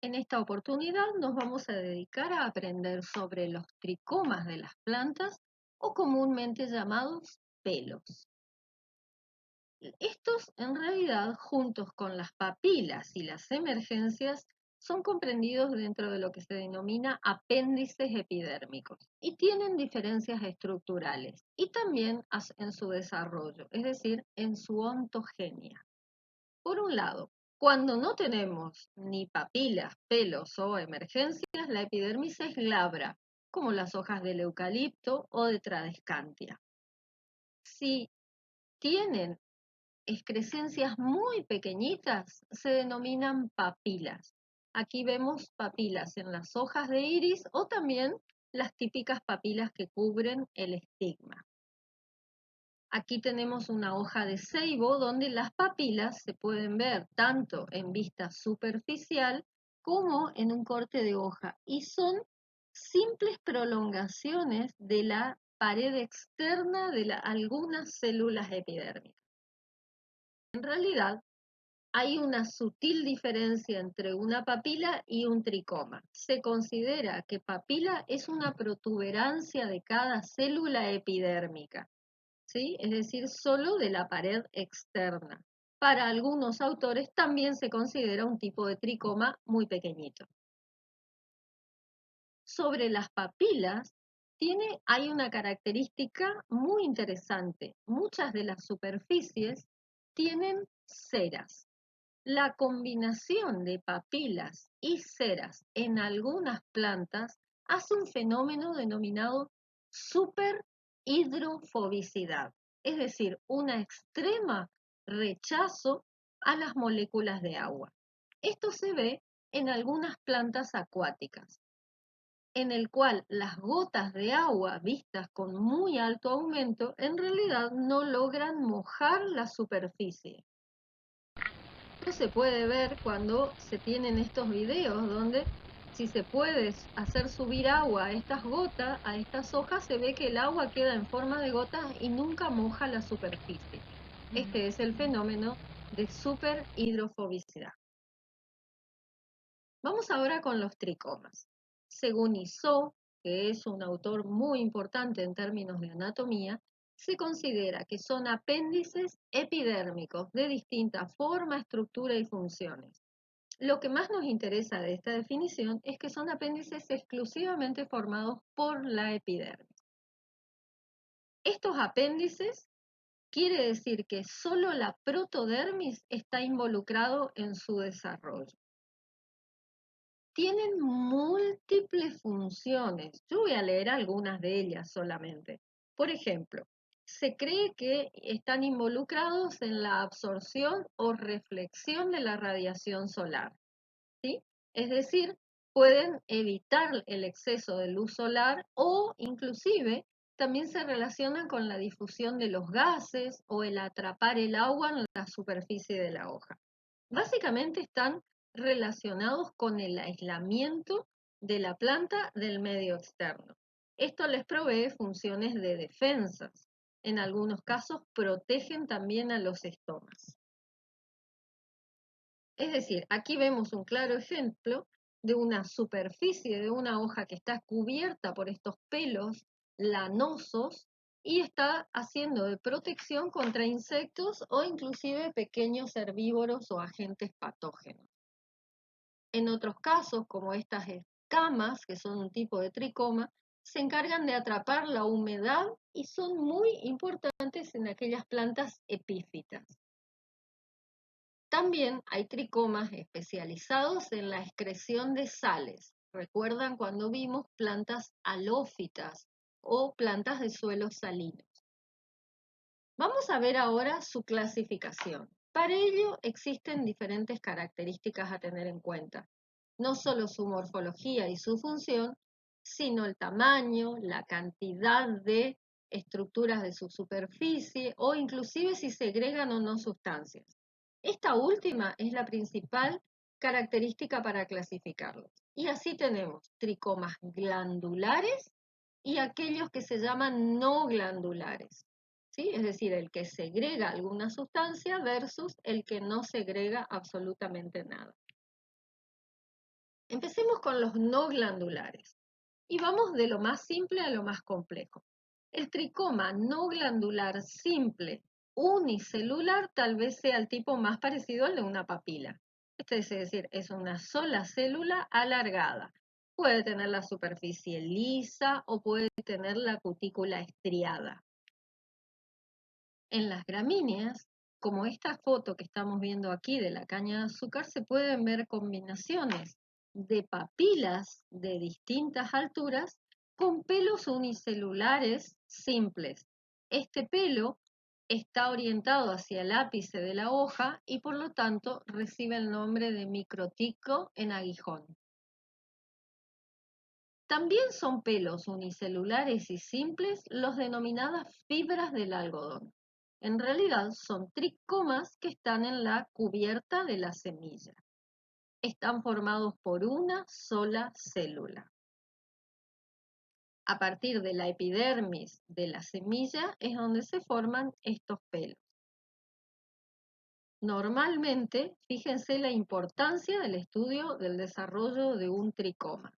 En esta oportunidad nos vamos a dedicar a aprender sobre los tricomas de las plantas o comúnmente llamados pelos. Estos en realidad, juntos con las papilas y las emergencias, son comprendidos dentro de lo que se denomina apéndices epidérmicos y tienen diferencias estructurales y también en su desarrollo, es decir, en su ontogenia. Por un lado, cuando no tenemos ni papilas, pelos o emergencias, la epidermis es glabra, como las hojas del eucalipto o de Tradescantia. Si tienen excrescencias muy pequeñitas, se denominan papilas. Aquí vemos papilas en las hojas de iris o también las típicas papilas que cubren el estigma. Aquí tenemos una hoja de ceibo donde las papilas se pueden ver tanto en vista superficial como en un corte de hoja y son simples prolongaciones de la pared externa de algunas células epidérmicas. En realidad, hay una sutil diferencia entre una papila y un tricoma. Se considera que papila es una protuberancia de cada célula epidérmica, ¿sí? Es decir, solo de la pared externa. Para algunos autores también se considera un tipo de tricoma muy pequeñito. Sobre las papilas, hay una característica muy interesante. Muchas de las superficies tienen ceras. La combinación de papilas y ceras en algunas plantas hace un fenómeno denominado superhidrofobicidad, es decir, una extrema rechazo a las moléculas de agua. Esto se ve en algunas plantas acuáticas, en el cual las gotas de agua vistas con muy alto aumento en realidad no logran mojar la superficie. Esto se puede ver cuando se tienen estos videos donde si se puede hacer subir agua a estas gotas, a estas hojas, se ve que el agua queda en forma de gotas y nunca moja la superficie. Este es el fenómeno de superhidrofobicidad. Vamos ahora con los tricomas. Según Isó, que es un autor muy importante en términos de anatomía, se considera que son apéndices epidérmicos de distinta forma, estructura y funciones. Lo que más nos interesa de esta definición es que son apéndices exclusivamente formados por la epidermis. Estos apéndices quiere decir que solo la protodermis está involucrado en su desarrollo. Tienen múltiples funciones. Yo voy a leer algunas de ellas solamente. Por ejemplo, se cree que están involucrados en la absorción o reflexión de la radiación solar, ¿sí? Es decir, pueden evitar el exceso de luz solar o inclusive también se relacionan con la difusión de los gases o el atrapar el agua en la superficie de la hoja. Básicamente están relacionados con el aislamiento de la planta del medio externo. Esto les provee funciones de defensas. En algunos casos protegen también a los estomas. Es decir, aquí vemos un claro ejemplo de una superficie de una hoja que está cubierta por estos pelos lanosos y está haciendo de protección contra insectos o inclusive pequeños herbívoros o agentes patógenos. En otros casos, como estas escamas, que son un tipo de tricoma, se encargan de atrapar la humedad y son muy importantes en aquellas plantas epífitas. También hay tricomas especializados en la excreción de sales. ¿Recuerdan cuando vimos plantas halófitas o plantas de suelos salinos? Vamos a ver ahora su clasificación. Para ello existen diferentes características a tener en cuenta. No solo su morfología y su función, sino el tamaño, la cantidad de estructuras de su superficie o inclusive si segregan o no sustancias. Esta última es la principal característica para clasificarlos. Y así tenemos tricomas glandulares y aquellos que se llaman no glandulares, ¿sí? Es decir, el que segrega alguna sustancia versus el que no segrega absolutamente nada. Empecemos con los no glandulares y vamos de lo más simple a lo más complejo. El tricoma no glandular simple unicelular tal vez sea el tipo más parecido al de una papila. Este es decir, es una sola célula alargada. Puede tener la superficie lisa o puede tener la cutícula estriada. En las gramíneas, como esta foto que estamos viendo aquí de la caña de azúcar, se pueden ver combinaciones de papilas de distintas alturas con pelos unicelulares simples. Este pelo está orientado hacia el ápice de la hoja y por lo tanto recibe el nombre de microtico en aguijón. También son pelos unicelulares y simples los denominadas fibras del algodón. En realidad son tricomas que están en la cubierta de la semilla. Están formados por una sola célula. A partir de la epidermis de la semilla es donde se forman estos pelos. Normalmente, fíjense la importancia del estudio del desarrollo de un tricoma.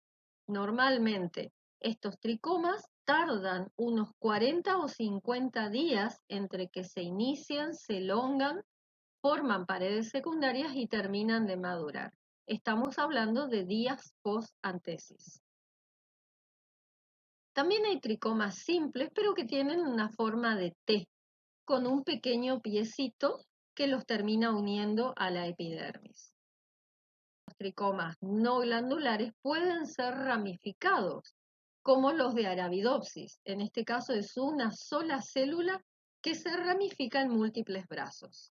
Normalmente, estos tricomas tardan unos 40 o 50 días entre que se inician, se elongan, forman paredes secundarias y terminan de madurar. Estamos hablando de días post-antesis. También hay tricomas simples, pero que tienen una forma de T, con un pequeño piecito que los termina uniendo a la epidermis. Los tricomas no glandulares pueden ser ramificados, como los de Arabidopsis. En este caso es una sola célula que se ramifica en múltiples brazos.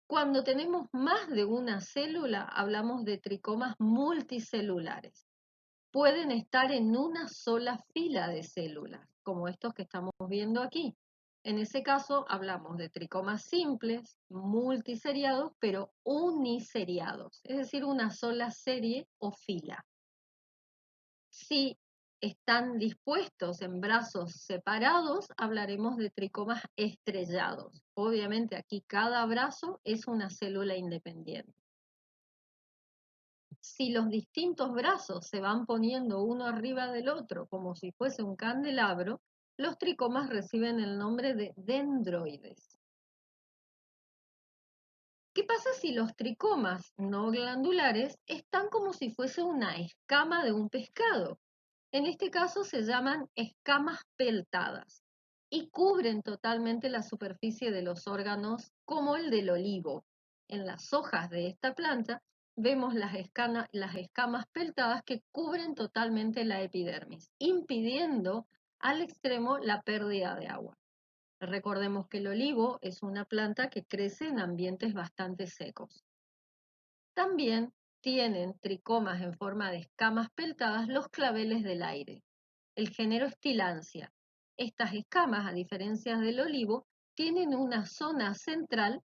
Cuando tenemos más de una célula, hablamos de tricomas multicelulares. Pueden estar en una sola fila de células, como estos que estamos viendo aquí. En ese caso hablamos de tricomas simples, multiseriados, pero uniseriados, es decir, una sola serie o fila. Si están dispuestos en brazos separados, hablaremos de tricomas estrellados. Obviamente aquí cada brazo es una célula independiente. Si los distintos brazos se van poniendo uno arriba del otro como si fuese un candelabro, los tricomas reciben el nombre de dendroides. ¿Qué pasa si los tricomas no glandulares están como si fuese una escama de un pescado? En este caso se llaman escamas peltadas y cubren totalmente la superficie de los órganos como el del olivo. En las hojas de esta planta vemos las escamas peltadas que cubren totalmente la epidermis, impidiendo al extremo la pérdida de agua. Recordemos que el olivo es una planta que crece en ambientes bastante secos. También tienen tricomas en forma de escamas peltadas los claveles del aire, el género Estilancia. Estas escamas, a diferencia del olivo, tienen una zona central,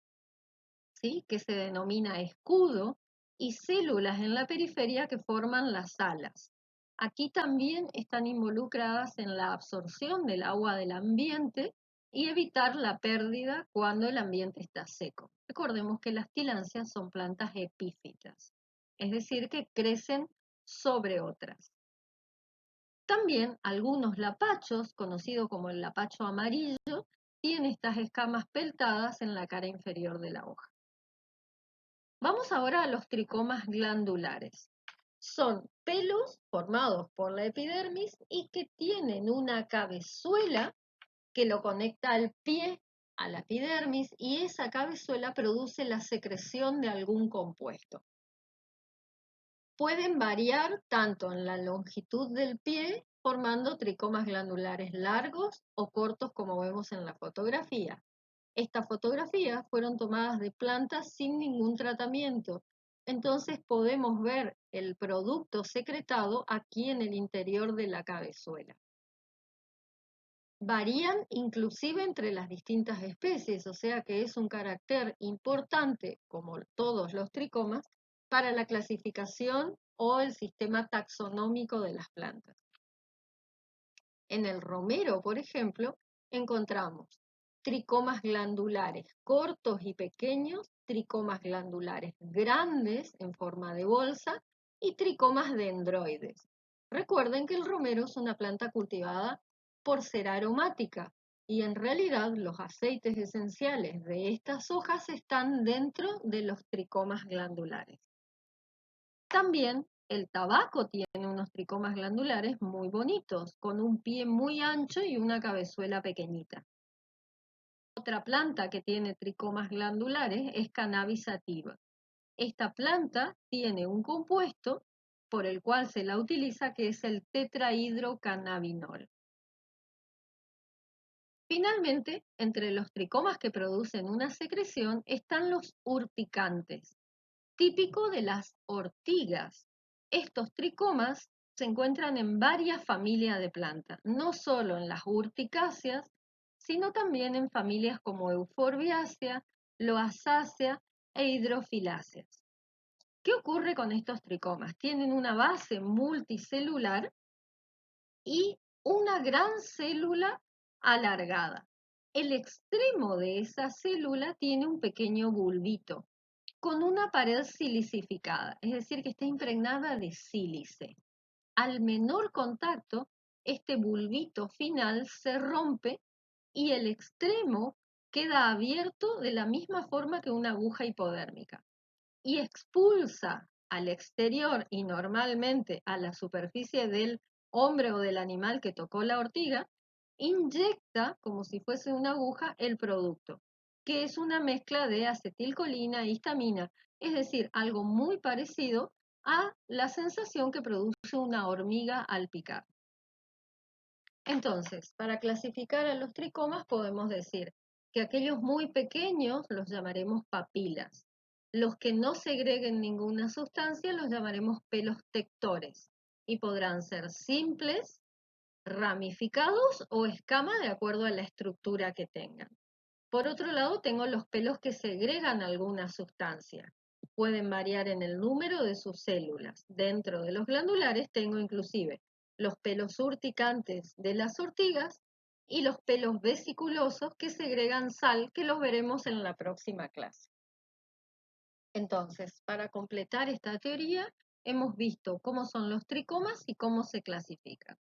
¿sí?, que se denomina escudo y células en la periferia que forman las alas. Aquí también están involucradas en la absorción del agua del ambiente y evitar la pérdida cuando el ambiente está seco. Recordemos que las tilancias son plantas epífitas, es decir, que crecen sobre otras. También algunos lapachos, conocido como el lapacho amarillo, tienen estas escamas peltadas en la cara inferior de la hoja. Vamos ahora a los tricomas glandulares. Son pelos formados por la epidermis y que tienen una cabezuela que lo conecta al pie a la epidermis y esa cabezuela produce la secreción de algún compuesto. Pueden variar tanto en la longitud del pie, formando tricomas glandulares largos o cortos como vemos en la fotografía. Estas fotografías fueron tomadas de plantas sin ningún tratamiento, entonces podemos ver el producto secretado aquí en el interior de la cabezuela. Varían inclusive entre las distintas especies, o sea que es un carácter importante, como todos los tricomas, para la clasificación o el sistema taxonómico de las plantas. En el romero, por ejemplo, encontramos tricomas glandulares cortos y pequeños, tricomas glandulares grandes en forma de bolsa y tricomas dendroides. Recuerden que el romero es una planta cultivada por ser aromática y en realidad los aceites esenciales de estas hojas están dentro de los tricomas glandulares. También el tabaco tiene unos tricomas glandulares muy bonitos, con un pie muy ancho y una cabezuela pequeñita. Otra planta que tiene tricomas glandulares es Cannabis sativa. Esta planta tiene un compuesto por el cual se la utiliza que es el tetrahidrocannabinol. Finalmente, entre los tricomas que producen una secreción están los urticantes, típico de las ortigas. Estos tricomas se encuentran en varias familias de plantas, no solo en las urticáceas, sino también en familias como Euphorbiaceae, Loasaceae e Hydrophilaceae. ¿Qué ocurre con estos tricomas? Tienen una base multicelular y una gran célula alargada. El extremo de esa célula tiene un pequeño bulbito con una pared silicificada, es decir, que está impregnada de sílice. Al menor contacto, este bulbito final se rompe y el extremo queda abierto de la misma forma que una aguja hipodérmica y expulsa al exterior y normalmente a la superficie del hombre o del animal que tocó la ortiga, inyecta como si fuese una aguja el producto, que es una mezcla de acetilcolina e histamina, es decir, algo muy parecido a la sensación que produce una hormiga al picar. Entonces, para clasificar a los tricomas podemos decir que aquellos muy pequeños los llamaremos papilas. Los que no segreguen ninguna sustancia los llamaremos pelos tectores y podrán ser simples, ramificados o escamas de acuerdo a la estructura que tengan. Por otro lado, tengo los pelos que segregan alguna sustancia. Pueden variar en el número de sus células. Dentro de los glandulares tengo inclusive los pelos urticantes de las ortigas y los pelos vesiculosos que segregan sal, que los veremos en la próxima clase. Entonces, para completar esta teoría, hemos visto cómo son los tricomas y cómo se clasifican.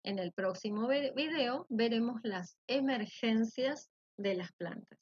En el próximo video veremos las emergencias de las plantas.